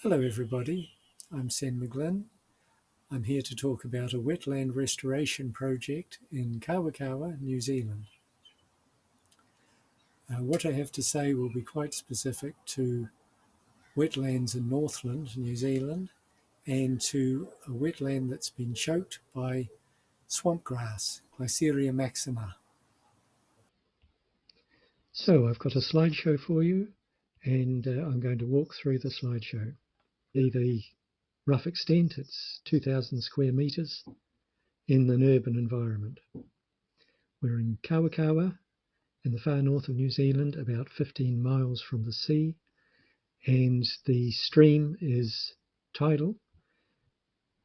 Hello everybody, I'm Sen McGlynn. I'm here to talk about a wetland restoration project in Kawakawa, New Zealand. What I have to say will be quite specific to wetlands in Northland, New Zealand, and to a wetland that's been choked by swamp grass, Glyceria maxima. So I've got a slideshow for you, and I'm going to walk through the slideshow. The rough extent, it's 2,000 square metres in an urban environment. We're in Kawakawa in the far north of New Zealand, about 15 miles from the sea, and the stream is tidal,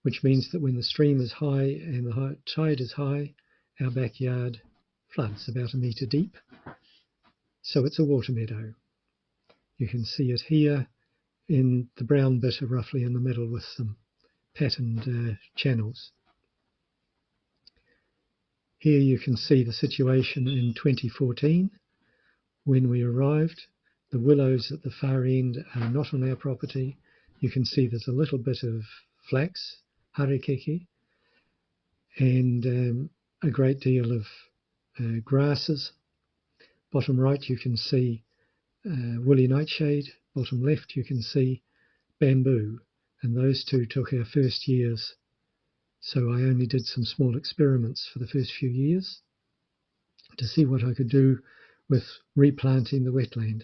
which means that when the stream is high and the tide is high, our backyard floods about a metre deep. So it's a water meadow. You can see it here in the brown bit roughly in the middle with some patterned channels. Here you can see the situation in 2014 when we arrived. The willows at the far end are not on our property. You can see there's a little bit of flax, harikiki, and a great deal of grasses. Bottom right you can see woolly nightshade. Bottom left you can see bamboo, and those two took our first years. So I only did some small experiments for the first few years to see what I could do with replanting the wetland.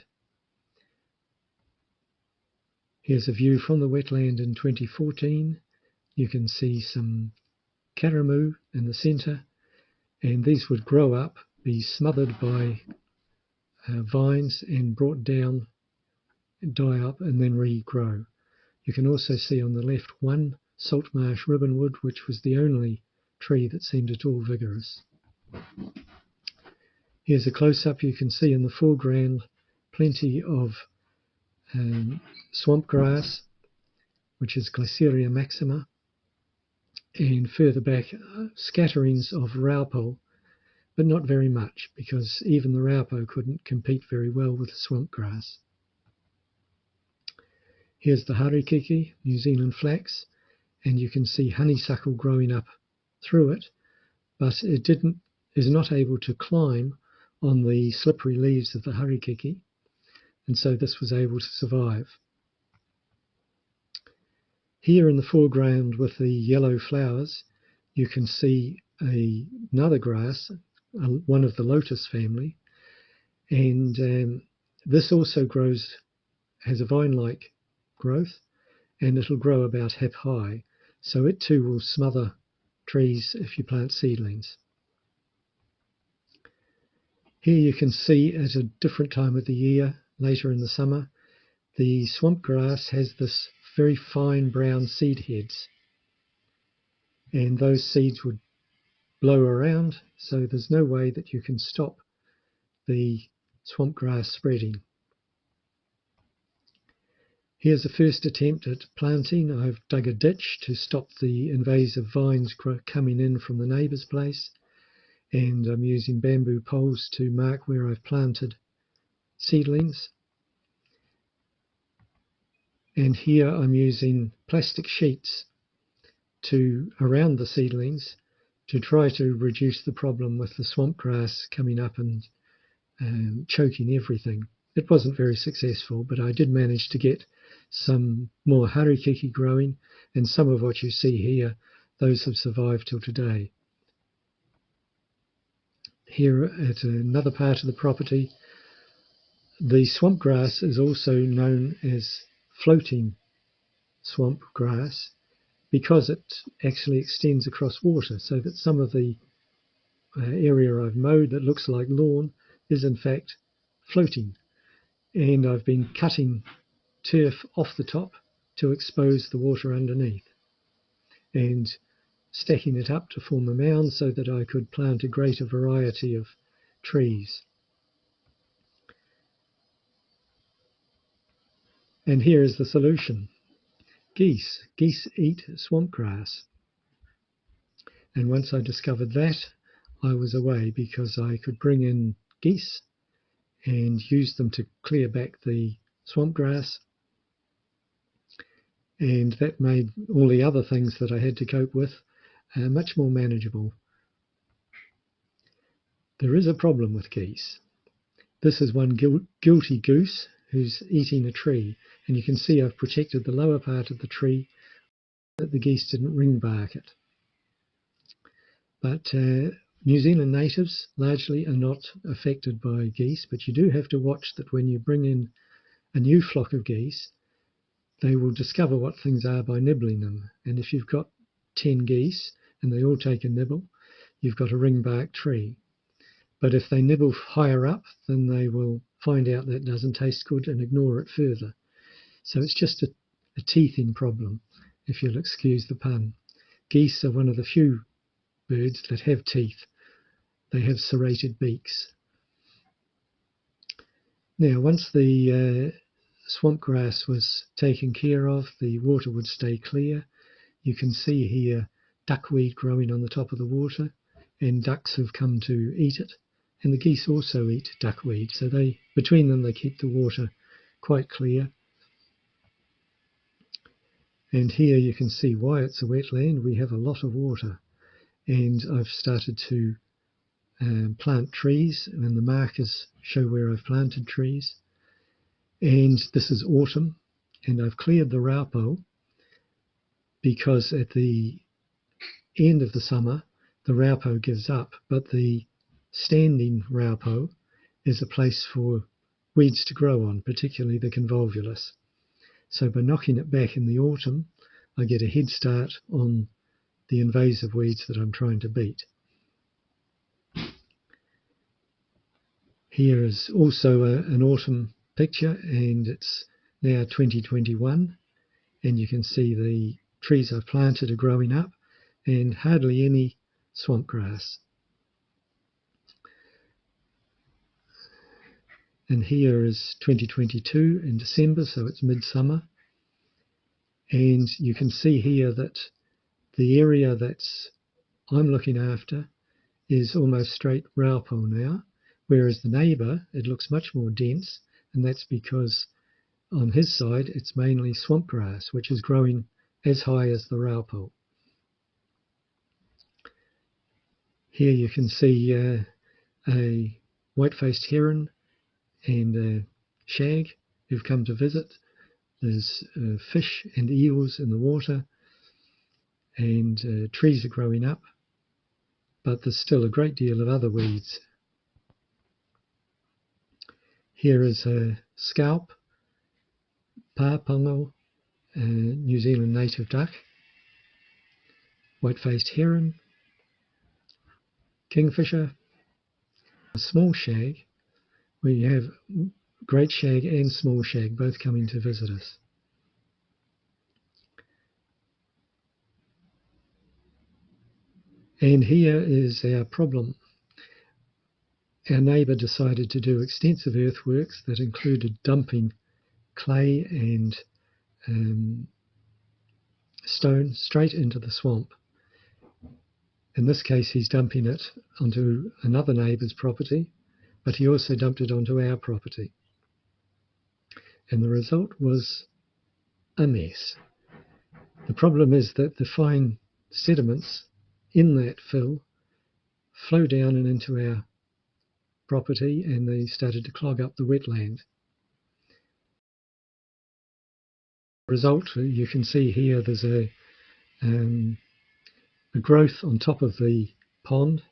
Here's a view from the wetland in 2014. You can see some karamu in the centre, and these would grow up, be smothered by vines and brought down, die up and then regrow. You can also see on the left one salt marsh ribbonwood, which was the only tree that seemed at all vigorous. Here's a close-up. You can see in the foreground plenty of swamp grass, which is Glyceria maxima, and further back scatterings of raupo, but not very much, because even the raupo couldn't compete very well with the swamp grass. Here's the harikiki, New Zealand flax, and you can see honeysuckle growing up through it, but it is not able to climb on the slippery leaves of the harikiki, and so this was able to survive. Here in the foreground with the yellow flowers, you can see another grass, one of the lotus family, and this also has a vine-like growth, and it'll grow about hip high, so it too will smother trees if you plant seedlings. Here you can see at a different time of the year, later in the summer, the swamp grass has this very fine brown seed heads, and those seeds would blow around, so there's no way that you can stop the swamp grass spreading. Here's the first attempt at planting. I've dug a ditch to stop the invasive vines coming in from the neighbour's place, and I'm using bamboo poles to mark where I've planted seedlings. And here I'm using plastic sheets around the seedlings to try to reduce the problem with the swamp grass coming up and choking everything. It wasn't very successful, but I did manage to get some more harikiki growing, and some of what you see here, those have survived till today. Here at another part of the property, the swamp grass is also known as floating swamp grass because it actually extends across water, so that some of the area I've mowed that looks like lawn is in fact floating. And I've been cutting turf off the top to expose the water underneath and stacking it up to form a mound so that I could plant a greater variety of trees. And here is the solution. Geese. Geese eat swamp grass. And once I discovered that, I was away, because I could bring in geese and use them to clear back the swamp grass. and that made all the other things that I had to cope with much more manageable. There is a problem with geese. This is one guilty goose who's eating a tree, and you can see I've protected the lower part of the tree that the geese didn't ring bark it. But New Zealand natives largely are not affected by geese, but you do have to watch that when you bring in a new flock of geese, they will discover what things are by nibbling them. And if you've got 10 geese and they all take a nibble, you've got a ring bark tree. But if they nibble higher up, then they will find out that doesn't taste good and ignore it further. So it's just a teething problem, if you'll excuse the pun. Geese are one of the few birds that have teeth. They have serrated beaks. Now, once the swamp grass was taken care of, the water would stay clear. You can see here duckweed growing on the top of the water, and ducks have come to eat it. And the geese also eat duckweed, so between them they keep the water quite clear. And here you can see why it's a wetland. We have a lot of water, and I've started to plant trees, and the markers show where I've planted trees. And this is autumn, and I've cleared the raupo because at the end of the summer the raupo gives up, but the standing raupo is a place for weeds to grow on, particularly the convolvulus. So by knocking it back in the autumn, I get a head start on the invasive weeds that I'm trying to beat. Here is also an autumn picture, and it's now 2021, and you can see the trees I've planted are growing up and hardly any swamp grass. And here is 2022 in December, so it's midsummer. And you can see here that the area that's I'm looking after is almost straight raupo now, whereas the neighbour, it looks much more dense, and that's because on his side it's mainly swamp grass, which is growing as high as the raupo. Here you can see a white-faced heron and a shag who've come to visit. There's fish and eels in the water, and trees are growing up, but there's still a great deal of other weeds. Here is a scalp, pāpongo, New Zealand native duck, white-faced heron, kingfisher, a small shag. We have great shag and small shag both coming to visit us. And here is our problem. Our neighbour decided to do extensive earthworks that included dumping clay and stone straight into the swamp. In this case, he's dumping it onto another neighbour's property, but he also dumped it onto our property. And the result was a mess. The problem is that the fine sediments in that fill flow down and into our property, and they started to clog up the wetland. Result, you can see here there's a growth on top of the pond,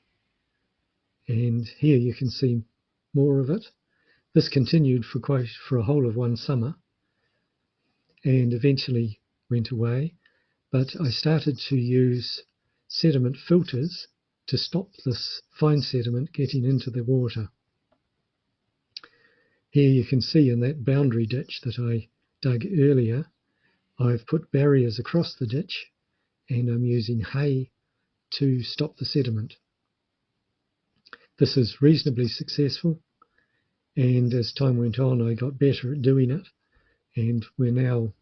and here you can see more of it. This continued for a whole of one summer and eventually went away, but I started to use sediment filters to stop this fine sediment getting into the water. Here you can see in that boundary ditch that I dug earlier, I've put barriers across the ditch, and I'm using hay to stop the sediment. This is reasonably successful, and as time went on I got better at doing it, and we now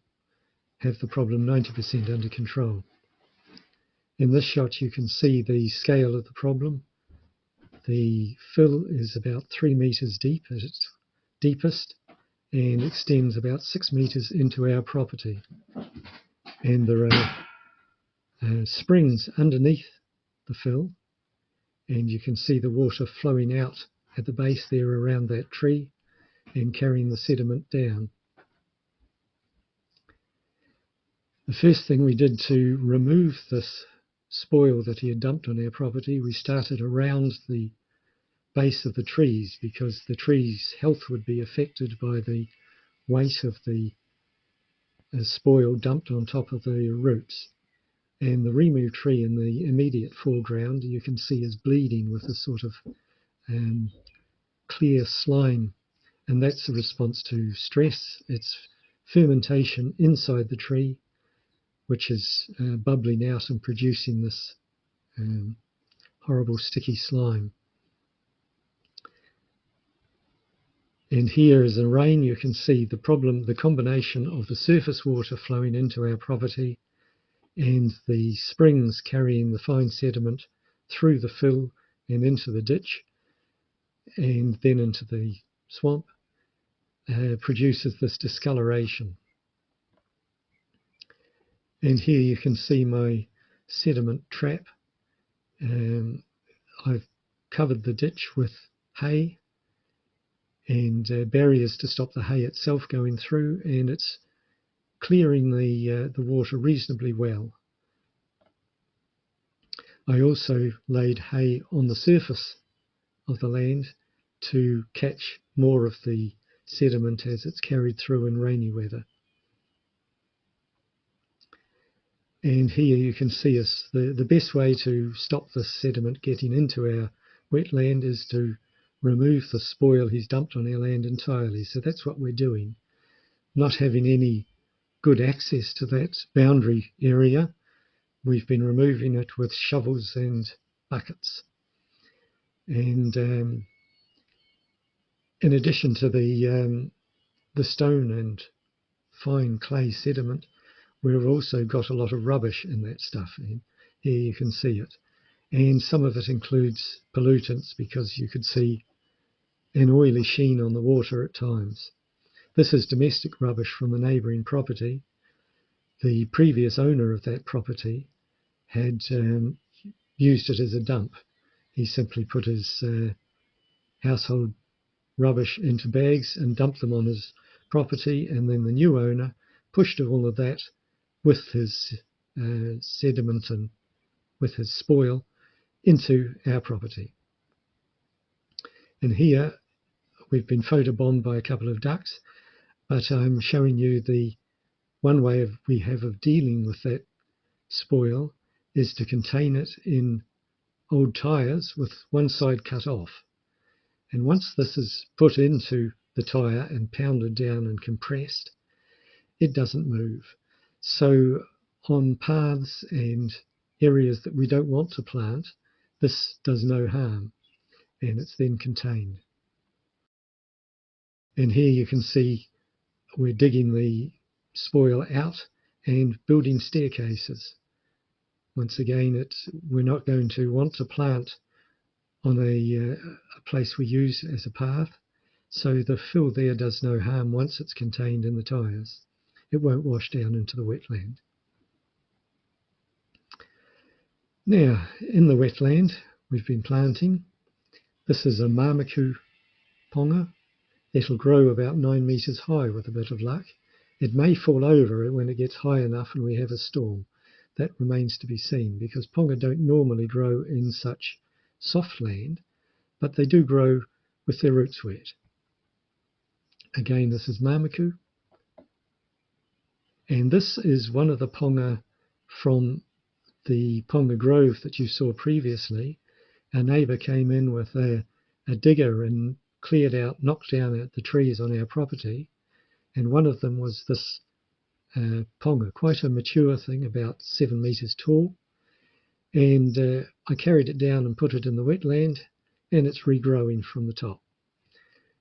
have the problem 90% under control. In this shot you can see the scale of the problem. The fill is about 3 metres deep at its deepest and extends about 6 metres into our property. and there are springs underneath the fill, and you can see the water flowing out at the base there around that tree and carrying the sediment down. The first thing we did to remove this spoil that he had dumped on our property, we started around the base of the trees, because the trees' health would be affected by the weight of the spoil dumped on top of the roots. And the removed tree in the immediate foreground you can see is bleeding with a sort of clear slime, and that's a response to stress. It's fermentation inside the tree which is bubbling out and producing this horrible sticky slime. And here is a rain. You can see the problem, the combination of the surface water flowing into our property and the springs carrying the fine sediment through the fill and into the ditch and then into the swamp produces this discoloration. And here you can see my sediment trap. I've covered the ditch with hay and barriers to stop the hay itself going through, and it's clearing the water reasonably well. I also laid hay on the surface of the land to catch more of the sediment as it's carried through in rainy weather. And here you can see us. The best way to stop the sediment getting into our wetland is to remove the spoil he's dumped on our land entirely. So that's what we're doing. Not having any good access to that boundary area, we've been removing it with shovels and buckets. And in addition to the stone and fine clay sediment, we've also got a lot of rubbish in that stuff. And here you can see it. And some of it includes pollutants, because you could see an oily sheen on the water at times. This is domestic rubbish from a neighbouring property. The previous owner of that property had used it as a dump. He simply put his household rubbish into bags and dumped them on his property, and then the new owner pushed all of that with his sediment and with his spoil into our property. And here we've been photobombed by a couple of ducks, but I'm showing you the one way we have of dealing with that spoil is to contain it in old tyres with one side cut off. And once this is put into the tyre and pounded down and compressed, it doesn't move. So on paths and areas that we don't want to plant, this does no harm, and it's then contained. And here you can see we're digging the spoil out and building staircases. Once again, we're not going to want to plant on a place we use as a path, so the fill there does no harm once it's contained in the tyres. It won't wash down into the wetland. Now, in the wetland we've been planting, this is a Mamaku ponga. It'll grow about 9 metres high with a bit of luck. It may fall over when it gets high enough and we have a storm. That remains to be seen, because ponga don't normally grow in such soft land, but they do grow with their roots wet. Again, this is Mamaku. And this is one of the ponga from the ponga grove that you saw previously. Our neighbour came in with a digger and cleared out, knocked down the trees on our property, and one of them was this ponga, quite a mature thing, about 7 metres tall. And I carried it down and put it in the wetland, and it's regrowing from the top.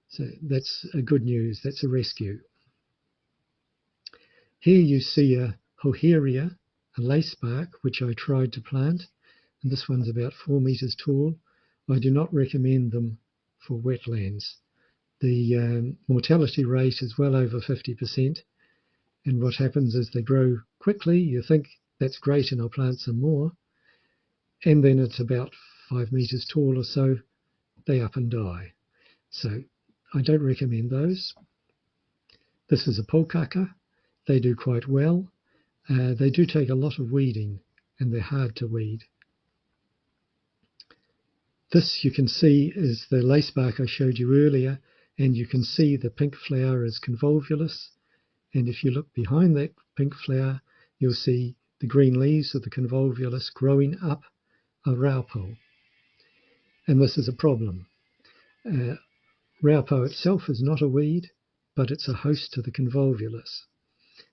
So that's good news. That's a rescue. Here you see a Hoheria, a lacebark, which I tried to plant, and this one's about 4 metres tall. I do not recommend them for wetlands. The mortality rate is well over 50%, And what happens is they grow quickly. You think that's great and I'll plant some more. And then it's about 5 meters tall or so, they up and die. So I don't recommend those. This is a pulkaka. They do quite well. They do take a lot of weeding and they're hard to weed. This you can see is the lacebark I showed you earlier, and you can see the pink flower is convolvulus. And if you look behind that pink flower, you'll see the green leaves of the convolvulus growing up a raupo. And this is a problem. Raupo itself is not a weed, but it's a host to the convolvulus.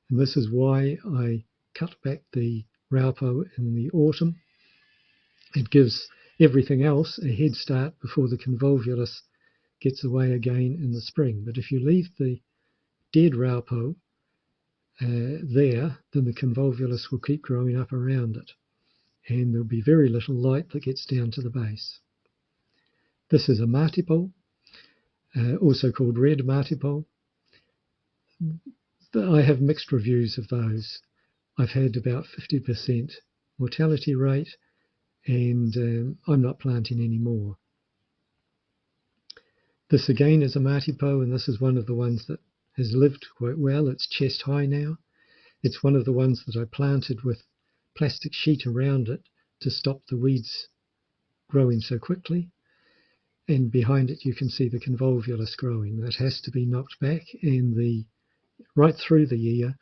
And this is why I cut back the raupo in the autumn. It gives everything else a head start before the convolvulus gets away again in the spring. But if you leave the dead raupo there, then the convolvulus will keep growing up around it. And there'll be very little light that gets down to the base. This is a martipole, also called red martipole. I have mixed reviews of those. I've had about 50% mortality rate, and I'm not planting any more. This again is a martipole, and this is one of the ones that has lived quite well. It's chest high now. It's one of the ones that I planted with plastic sheet around it to stop the weeds growing so quickly. And behind it you can see the convolvulus growing. That has to be knocked back, and right through the year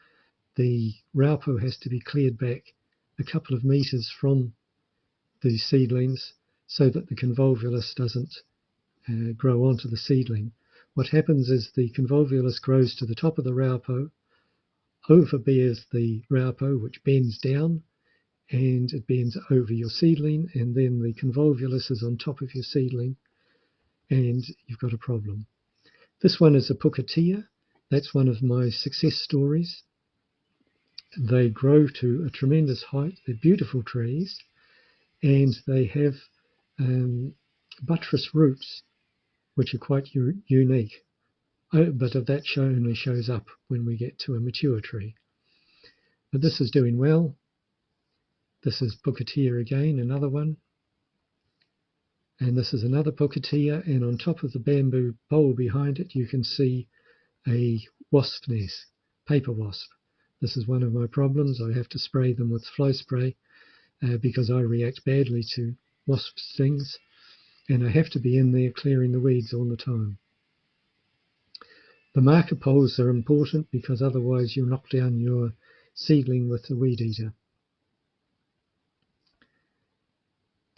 the raupo has to be cleared back a couple of meters from the seedlings so that the convolvulus doesn't grow onto the seedling. What happens is the convolvulus grows to the top of the raupo, overbears the raupo, which bends down, and it bends over your seedling, and then the convolvulus is on top of your seedling, and you've got a problem. This one is a pukatia. That's one of my success stories. They grow to a tremendous height. They're beautiful trees, and they have buttress roots, which are quite unique. But that only shows up when we get to a mature tree. But this is doing well. This is pukatia again, another one. And this is another pukatia, and on top of the bamboo pole behind it you can see a wasp nest, paper wasp. This is one of my problems. I have to spray them with fly spray because I react badly to wasp stings, and I have to be in there clearing the weeds all the time. The marker poles are important because otherwise you'll knock down your seedling with the weed eater.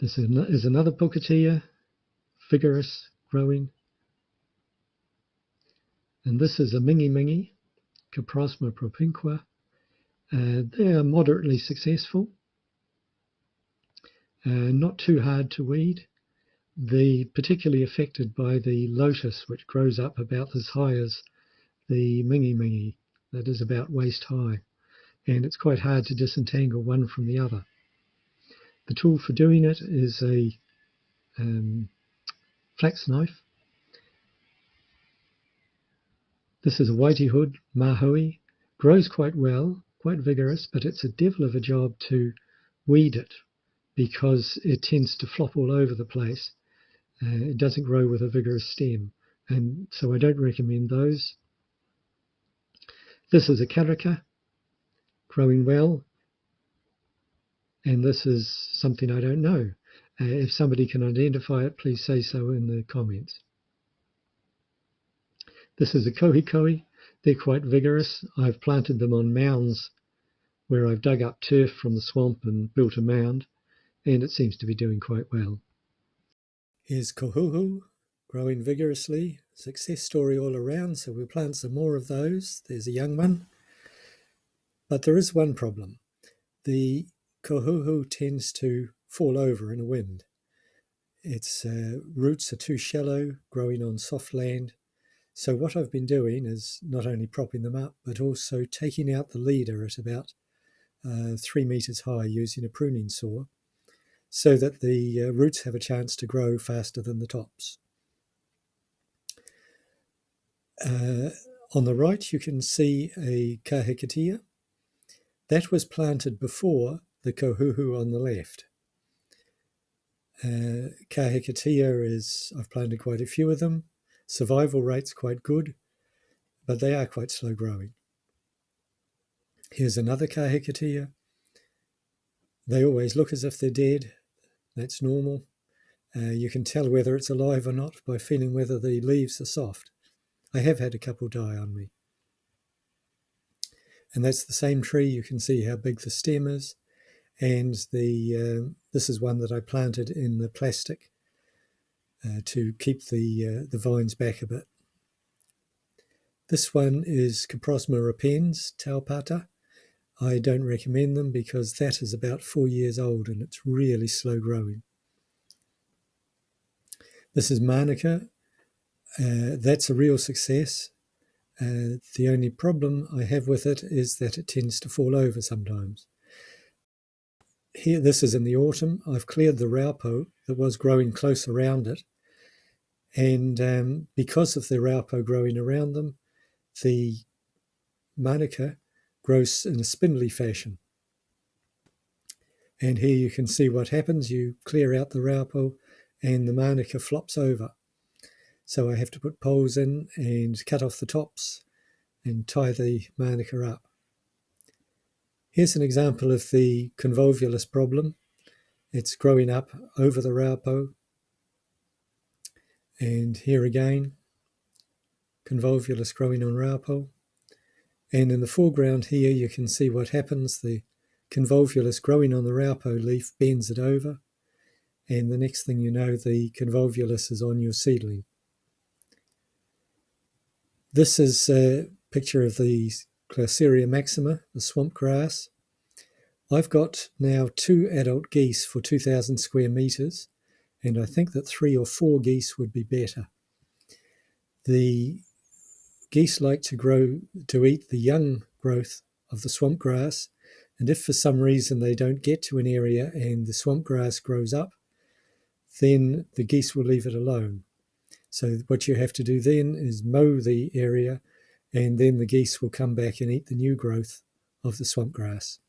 This is another pukatia, vigorous, growing. And this is a mingi, Caprosma propinqua. They are moderately successful, not too hard to weed. They're particularly affected by the lotus, which grows up about as high as the mingi, that is about waist high, and it's quite hard to disentangle one from the other. The tool for doing it is a flax knife. This is a whitey-hood mahoe. Grows quite well, quite vigorous, but it's a devil of a job to weed it because it tends to flop all over the place. It doesn't grow with a vigorous stem, and so I don't recommend those. This is a karaka, growing well, and this is something I don't know. If somebody can identify it, please say so in the comments. This is a kohikoe. They're quite vigorous. I've planted them on mounds where I've dug up turf from the swamp and built a mound, and it seems to be doing quite well. Here's kohuhu, growing vigorously. Success story all around, so we'll plant some more of those. There's a young one. But there is one problem. The kohuhu tends to fall over in a wind. Its roots are too shallow, growing on soft land. So what I've been doing is not only propping them up, but also taking out the leader at about 3 meters high using a pruning saw, so that the roots have a chance to grow faster than the tops. On the right, you can see a kahikatea. That was planted before the kohuhu on the left. Kahikatea I've planted quite a few of them. Survival rate's quite good, but they are quite slow growing. Here's another kahikatea. They always look as if they're dead. That's normal. You can tell whether it's alive or not by feeling whether the leaves are soft. I have had a couple die on me. And that's the same tree. You can see how big the stem is. And this is one that I planted in the plastic to keep the vines back a bit. This one is Coprosma repens, taupata. I don't recommend them because that is about 4 years old and it's really slow growing. This is Manuka. That's a real success. The only problem I have with it is that it tends to fall over sometimes. Here, this is in the autumn. I've cleared the raupo that was growing close around it. And because of the raupo growing around them, the Manuka grows in a spindly fashion. And here you can see what happens. You clear out the raupo and the Manuka flops over. So I have to put poles in and cut off the tops and tie the Manuka up. Here's an example of the convolvulus problem. It's growing up over the raupo. And here again, convolvulus growing on raupo. And in the foreground here, you can see what happens. The convolvulus growing on the raupo leaf bends it over. And the next thing you know, the convolvulus is on your seedling. This is a picture of the Glauceria maxima, the swamp grass. I've got now 2 adult geese for 2,000 square metres, and I think that 3 or 4 geese would be better. The geese like to eat the young growth of the swamp grass, and if for some reason they don't get to an area and the swamp grass grows up, then the geese will leave it alone. So what you have to do then is mow the area, and then the geese will come back and eat the new growth of the swamp grass.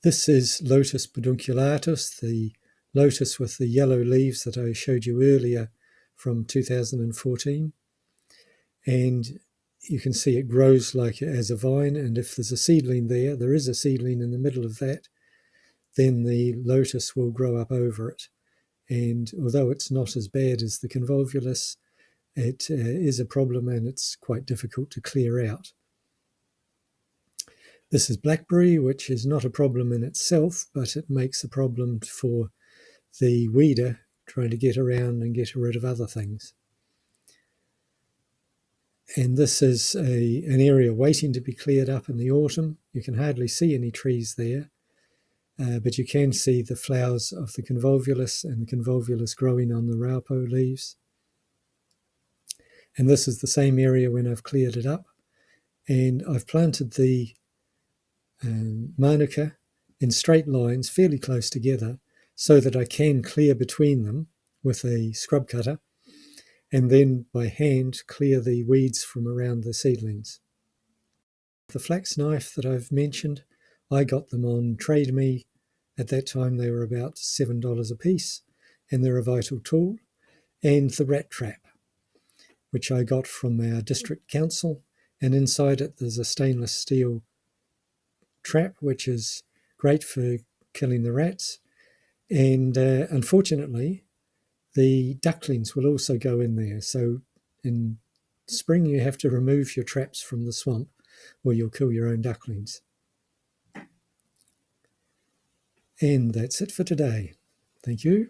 This is Lotus pedunculatus, the lotus with the yellow leaves that I showed you earlier from 2014. And you can see it grows like as a vine, and if there's a seedling there is a seedling in the middle of that, then the lotus will grow up over it. And although it's not as bad as the convolvulus, it is a problem and it's quite difficult to clear out. This is blackberry, which is not a problem in itself, but it makes a problem for the weeder trying to get around and get rid of other things. And this is an area waiting to be cleared up in the autumn. You can hardly see any trees there, but you can see the flowers of the convolvulus and the convolvulus growing on the raupo leaves. And this is the same area when I've cleared it up. And I've planted the Manuka in straight lines fairly close together so that I can clear between them with a scrub cutter and then by hand clear the weeds from around the seedlings. The flax knife that I've mentioned, I got them on Trade Me. At that time they were about $7 a piece, and they're a vital tool. And the rat trap, which I got from our district council, and inside it there's a stainless steel trap which is great for killing the rats. And unfortunately the ducklings will also go in there, so in spring you have to remove your traps from the swamp or you'll kill your own ducklings. And that's it for today. Thank you.